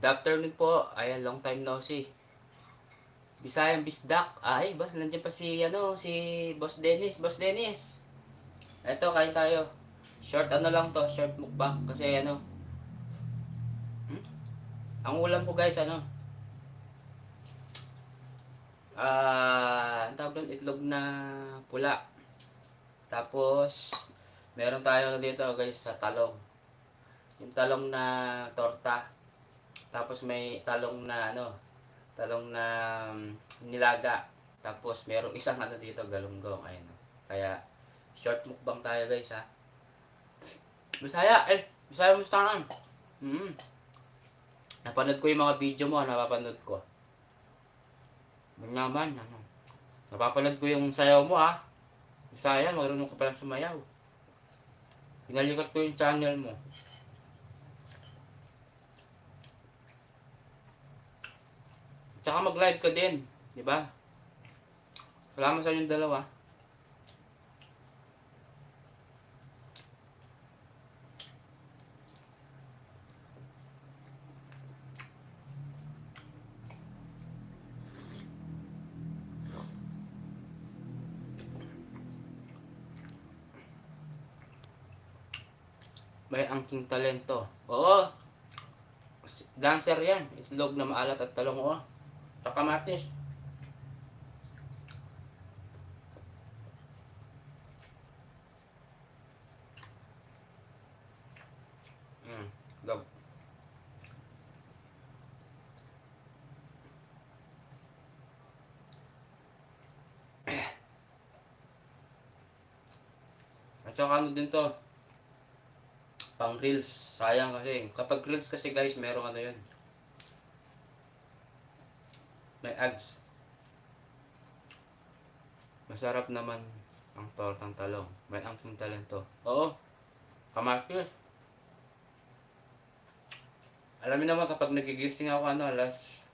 Good afternoon po. Ayan, long time no see. Bisayang Bisdak. Ay, ba, nandiyan pa si Boss Dennis. Boss Dennis. Eto, kain tayo. Short ano lang to, short mukbang. Kasi hmm? Ang ulam ko guys, ang tawag doon, itlog na pula. Tapos, meron tayo dito guys sa talong. Yung talong na torta. Tapos may talong na nilaga. Tapos merong isang dito, galunggong. Ayun. Kaya short mukbang tayo guys ha. Bisaya musta na? Hmm. Napanood ko yung mga video mo, napapanood ko. Manyaman, Napapanood ko yung sayaw mo ha. Bisaya, marunong ka palang sumayaw. Pinalikat ko yung channel mo. Tsaka mag-live ka din, di ba? Salamat sa inyong dalawa. May angking talento. Oo, dancer yan. Itlog na maalat at talong o. Tsaka kamatis. Log. At saka din to, pang reels. Sayang kasi. Kapag reels kasi guys, merong yun. May ads. Masarap naman ang tortang talong. May angking talento. Oo, kamatis. Alam niyo naman kapag nagigising ako alas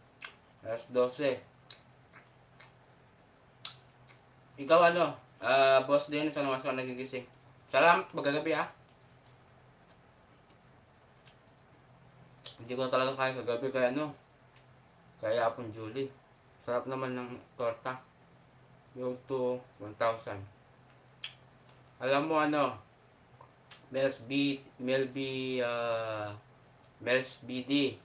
12. Ikaw Boss Dennis, ano mas ka nagigising? Salamat, magagabi ha. Hindi ko talaga kaya kagabi kaya hapon Julie. Sarap naman ng torta. Yung to 1,000. Alam mo Mel's BD.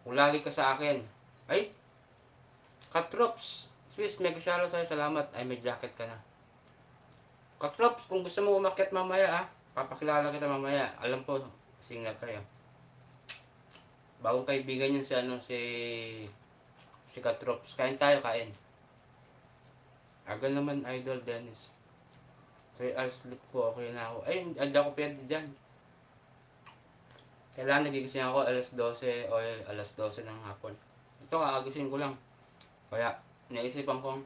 Kung lagi ka sa akin. Ay, Katrops. Swiss, mega shoutout sa'yo. Salamat. Ay, may jacket ka na. Katrops, kung gusto mo umakyat mamaya papakilala kita mamaya. Alam ko, singer kayo. Bagong kaibigan yun si Katrops. Kain tayo, kain. Aga naman, Idol Dennis. 3 hours sleep ko, okay na ako. Ay, hindi ako pwede dyan. Kailangan nagigising ako alas 12 o alas 12 ng hapon. Ito, kaagising ko lang. Kaya, naisipan kong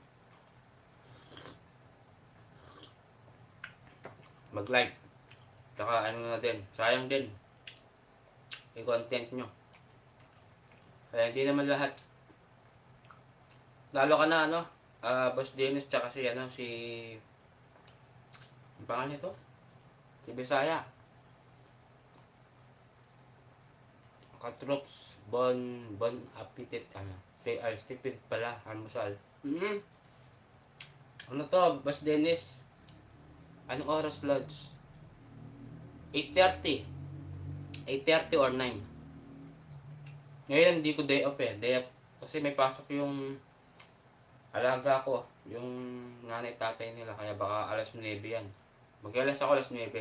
mag-live. Tsaka na din, sayang din i-content nyo. Kaya hindi naman lahat. Lalo ka na Boss Dennis, tsaka ang pangalan nito? Si Bisaya. Katrops, bon appetit, 3 hours tipid pala, almusal. Ano to, Boss Dennis? Anong oras, Lods? 8:30. 8:30 or 9. Ngayon, hindi ko day off Day off. Kasi may pasok yung alaga ko. Yung nanay tatay nila. Kaya baka alas 9 yan. Mag-alas ako alas 9.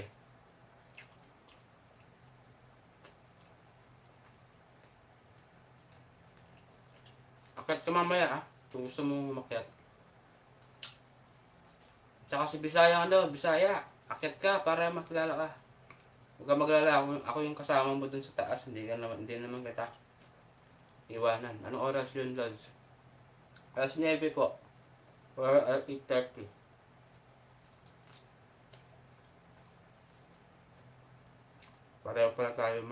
Akyat ka mamaya kung gusto mo umakyat. Tsaka si Bisaya Bisaya. Akyat ka para makilala ka. Huwag ka maglala. Ako yung kasama mo dun sa taas. Hindi naman kita iwanan. Anong oras yun, Lods? Alas 9 po. Or 8:30. Pareho pala tayo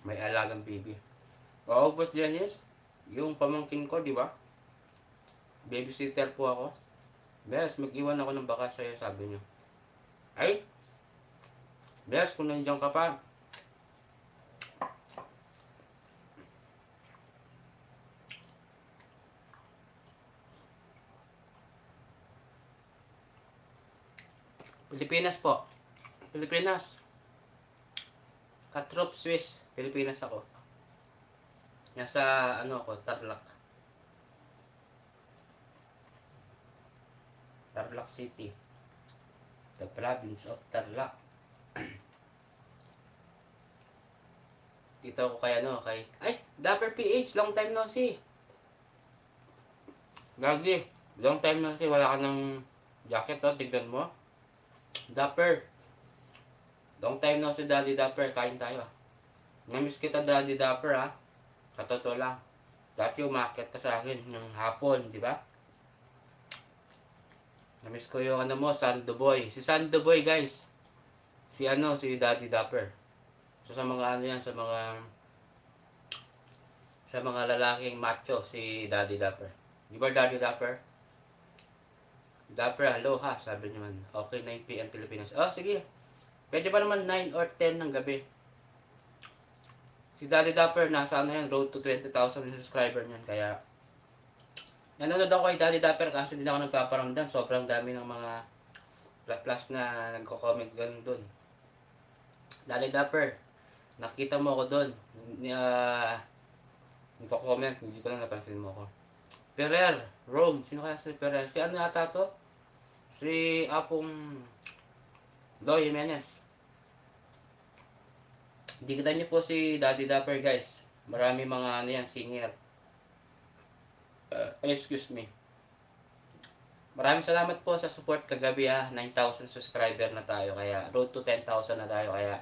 may alagang baby. Oo, Boss Janice. Yung pamangkin ko, di ba? Babysitter po ako. Bes, mag-iwan ako ng baka sa'yo, sabi niyo. Ay! Bes, kung nandiyan ka pa, Pilipinas po. Pilipinas. Katrop Swiss. Pilipinas ako. Nasa ano ako, Tarlac. Tarlac City. The province of Tarlac. Dito ako kay ano, kay... Ay! Dapper PH! Long time no see! Gagi! Long time no see. Wala ka ng jacket, oh. Tignan mo. Dapper! Long time no see, Daddy Dapper. Kain tayo, ah. Namiss kita, Daddy Dapper, ah. Sa totoo lang. Dati umakit ka sa akin ng hapon, di ba? Namiss ko yung ano mo, Sando Boy. Si Sando Boy, guys. Si ano, si Daddy Dapper. So sa mga ano yan, sa mga lalaking macho, si Daddy Dapper. Di ba Daddy Dapper? Dapper, hello ha, sabi niyo man. Okay, 9 PM Pilipinas. Oh, sige. Pwede pa naman 9 or 10 ng gabi. Si Daddy Dapper, nasa ano yan, road to 20,000 subscriber niyan. Kaya, nanonood ako kay Daddy Dapper kasi hindi ako nagpaparamdam. Sobrang dami ng mga plus na nagko-comment ganun dun. Daddy Dapper, nakita mo ako dun. Nagko-comment, hindi ko lang napansin mo ako. Perer, Rome, sino kaya si Perer? Si ano yata to? Si Apong Doy Jimenez. Dikitan niyo po si Daddy Dapper, guys. Marami mga ano yan, singer. Excuse me. Maraming salamat po sa support kagabi, ha. 9,000 subscriber na tayo. Kaya road to 10,000 na tayo. Kaya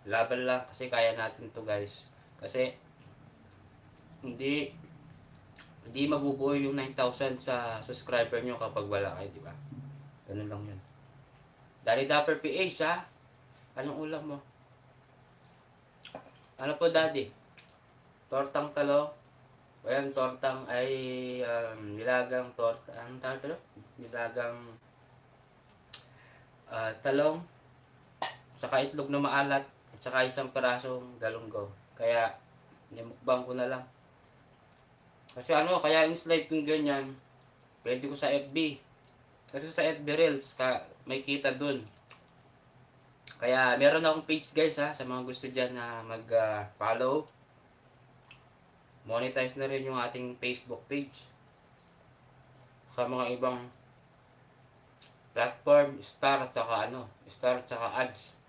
laban lang kasi kaya natin to, guys. Kasi hindi mabubuo yung 9,000 sa subscriber nyo kapag wala kayo, di ba? Ganun lang yun. Daddy Dapper PH, ha. Anong ulam mo? Ano po, Daddy? Tortang talong. O yan, tortang ay nilagang torta. Anong tawag ito? Nilagang talong. Saka itlog na maalat. At saka isang perasong galunggong. Kaya, nimukbang ko na lang. Kasi ano, kaya in-slide kong ganyan. Pwede ko sa FB. Kasi sa FB Reels, may kita dun. Kaya meron akong page, guys, ha, sa mga gusto dyan na mag-follow. Monetize na rin yung ating Facebook page. Sa mga ibang platform, star at saka ads.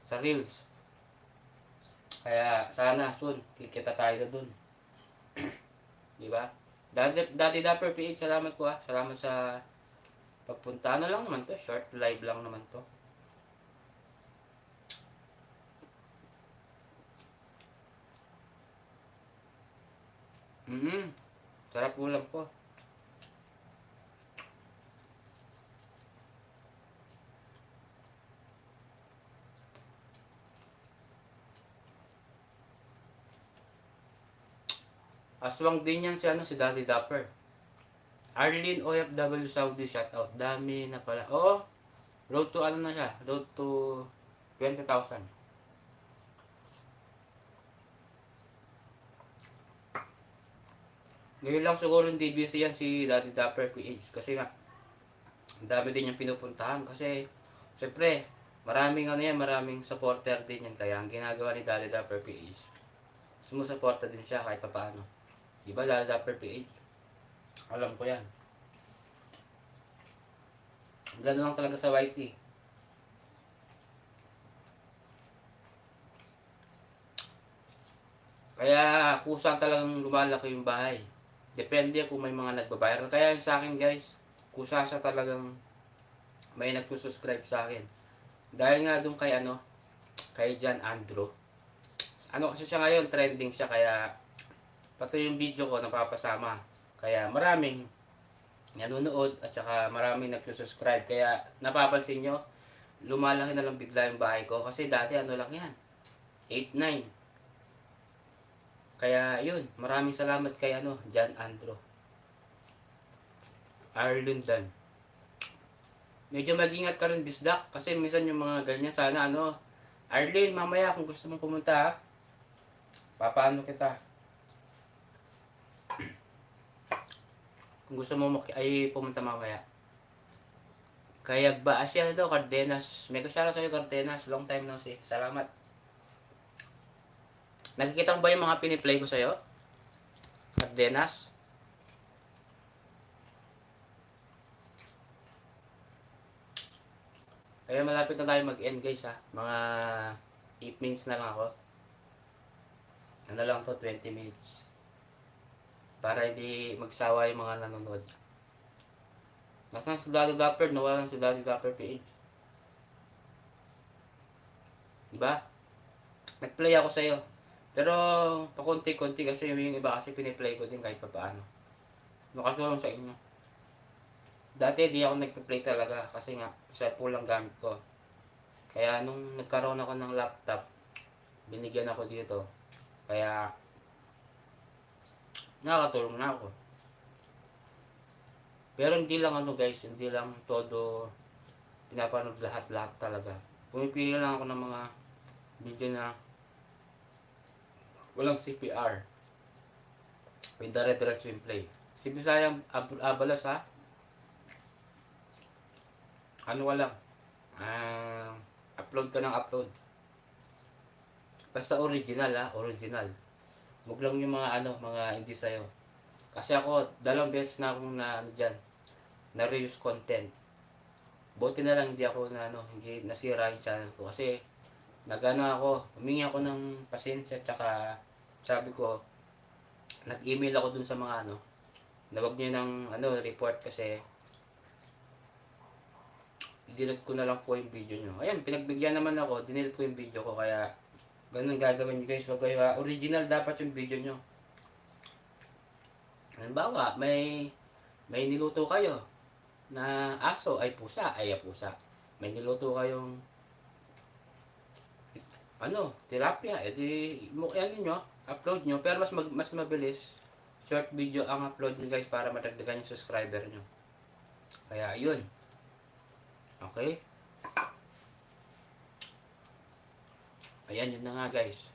Sa Reels. Kaya sana soon, kikita tayo dun. Diba? Daddy Dapper PH, salamat po, ha. Salamat sa pagpunta. Ano lang naman to, short live lang naman to. Sarap ulam po. Aswang din yan si Daddy Dapper. Arlene OFW Saudi, shoutout. Dami na pala. Oo. Road to ano na siya? Road to 20,000. Ngayon lang siguro hindi busy yan si Daddy Dapper PH. Kasi nga, ang dami din yung pinupuntahan. Kasi, siyempre, maraming supporter din yan. Kaya ang ginagawa ni Daddy Dapper PH, sumusuporta din siya kahit paano. Diba Daddy Dapper PH? Alam ko yan. Gano'n lang talaga sa YT. Kaya kusa talagang lumalaki yung bahay. Depende kung may mga nagbabayar. Kaya yung sa akin, guys, kusa siya talagang may nagsusubscribe sa akin. Dahil nga doon kay John Andrew. Ano kasi siya ngayon, trending siya, kaya pati yung video ko napapasama. Kaya maraming nanonood at saka maraming nagsusubscribe. Kaya napapansin nyo, lumalaki na lang bigla yung bahay ko. Kasi dati lang yan, 8-9. Kaya yun, maraming salamat kay John Andrew. Arlundan. Medyo mag-ingat ka rin, Bisdak, kasi minsan yung mga ganyan, sana Arlene, mamaya kung gusto mong pumunta, papaano kita. Kung gusto mo ay pumunta mamaya. Kayag ba? Asya ito, Cardenas. May kasara sa'yo, Cardenas. Long time no see. Salamat. Nakikita mo ba yung mga piniplay ko sa'yo? Cardenas? Kaya malapit na tayo mag-end guys ha. Mga 8 minutes na lang ako. Ano lang to, 20 minutes. Para hindi magsawa yung mga nanonood. Nasaan si Daddy Dapper? Nawalan si Daddy Dapper PH. Diba? Nag-play ako sa'yo. Pero pakunti-kunti kasi yung iba kasi piniplay ko din kahit pa paano. Nakatulong sa inyo. Dati di ako nagpe-play talaga kasi nga cellphone lang gamit ko. Kaya nung nagkaroon ako ng laptop, binigyan ako dito. Kaya nakakatulong na ako. Pero hindi lang ano guys, hindi lang todo pinapanood lahat-lahat talaga. Pumipili lang ako ng mga video na walang CPR. With the red swim play. Si Bisayang Abalas ha. Ano wala. Upload ka ng upload. Basta original ha, original. Huwag lang yung mga ano, mga hindi sa'yo. Kasi ako, 2 beses na akong na ano dyan, na reuse content. Buti na lang hindi ako na ano, hindi nasira yung channel ko. Kasi nagano ako, humingi ako ng pasensya, tsaka sabi ko, nag-email ako dun sa mga ano, na wag niyo ng ano, report kasi dinelete ko na lang po yung video nyo. Ayan, pinagbigyan naman ako, dinelete ko yung video ko, kaya ganun gagawin nyo guys. Wag kayo, original dapat yung video nyo. Halimbawa, may niluto kayo na aso ay pusa, ay pusa. May niluto kayong ano, tilapia, edi ano nyo, upload nyo, pero mas mabilis. Short video ang upload nyo guys para matagdagan yung subscriber nyo. Kaya yun. Okay? Ayan, yun na nga guys.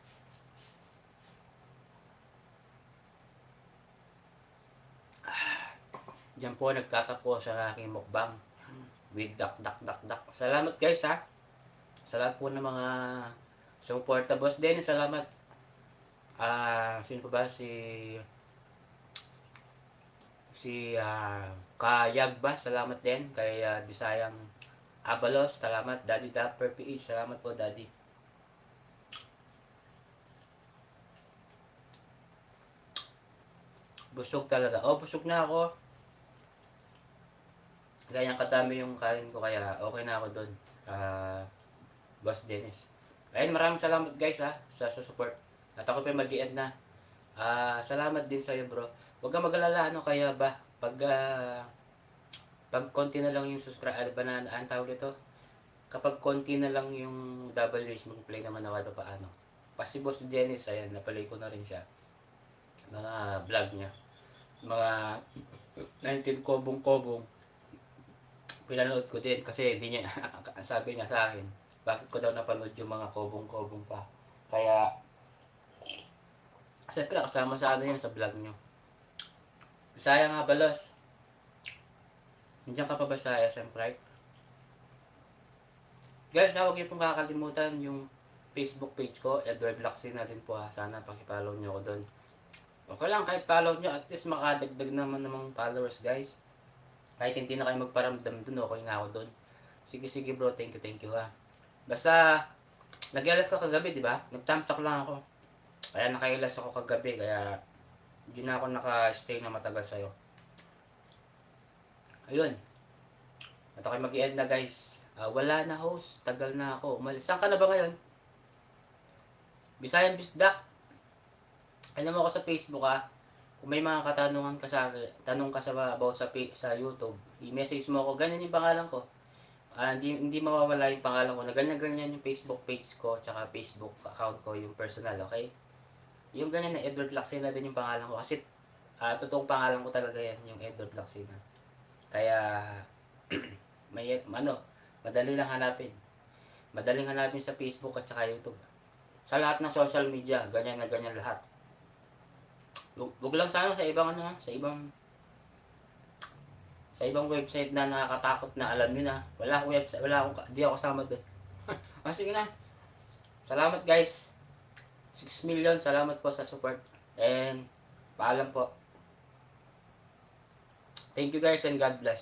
Diyan po nagtatapos ang aking mukbang with dak. Salamat guys ha. Sa lahat po ng mga suporta. Boss Dennis, salamat. Sino pa ba? Si Kayag ba? Salamat din. Kay Bisayang Abalos, salamat. Daddy Dapper PH, salamat po Daddy. Busog talaga. Oh, busog na ako. Ganyang kadami yung kain ko kaya okay na ako dun. Boss Dennis. Ayun, maraming salamat guys ha sa support. At ako pa mag-i-end na. Salamat din sa iyo bro. Huwag kang mag-alala ano kaya ba pag konti na lang yung subscribe, ano ba na ang tawag dito? Kapag konti na lang yung WH, mag-play naman ako pa paano. Si Boss Dennis, ayan, napalay ko na rin siya. Mga vlog niya. Mga 19 kobong-kobong. Pinanood ko din kasi hindi niya, sabi niya sa akin, bakit ko daw napanood yung mga kobong-kobong pa. Kaya, siyempre kasama sa ano yan sa vlog niyo. Bisaya nga balos. Nandiyan ka pa ba sa SM Pride? Guys, huwag niyo pong kakalimutan yung Facebook page ko, Edward Lacsin na din po ha. Sana pakipollow niyo ako doon. Okay lang, kahit follow niyo, at least makadagdag naman namang followers guys. Kahit hindi na kayo magparamdam doon, okay na ako doon. Sige bro, thank you ha. Basta, nag-ilas ko kagabi, di ba? Nag-thumbs lang ako. Kaya nakailas ako kagabi, kaya hindi na ako naka-stay na matagal sa'yo. Ayun. At ako mag-i-end na guys. Wala na host, tagal na ako. Saan ka na ba ngayon? Bisayan Bisdak. Alam mo ako sa Facebook ha. Kung may mga katanungan ka sa tanong ka sa about sa YouTube, i-message mo ako. Ganyan yung pangalan ko. Hindi mawawala yung pangalan ko. Na ganyan yung Facebook page ko, tsaka Facebook account ko, yung personal, okay? Yung ganyan na Edward Lacina din yung pangalan ko. Kasi totoong pangalan ko talaga yan, yung Edward Lacina. Kaya madali lang hanapin. Madaling hanapin sa Facebook at saka YouTube. Sa lahat ng social media, ganyan na ganyan lahat. Wag lang sana sa ibang sa ibang Sa ibang website na nakakatakot na alam nyo na. Wala akong website, di ako kasama doon. Sige na. Salamat guys. 6 million, salamat po sa support. And paalam po. Thank you guys and God bless.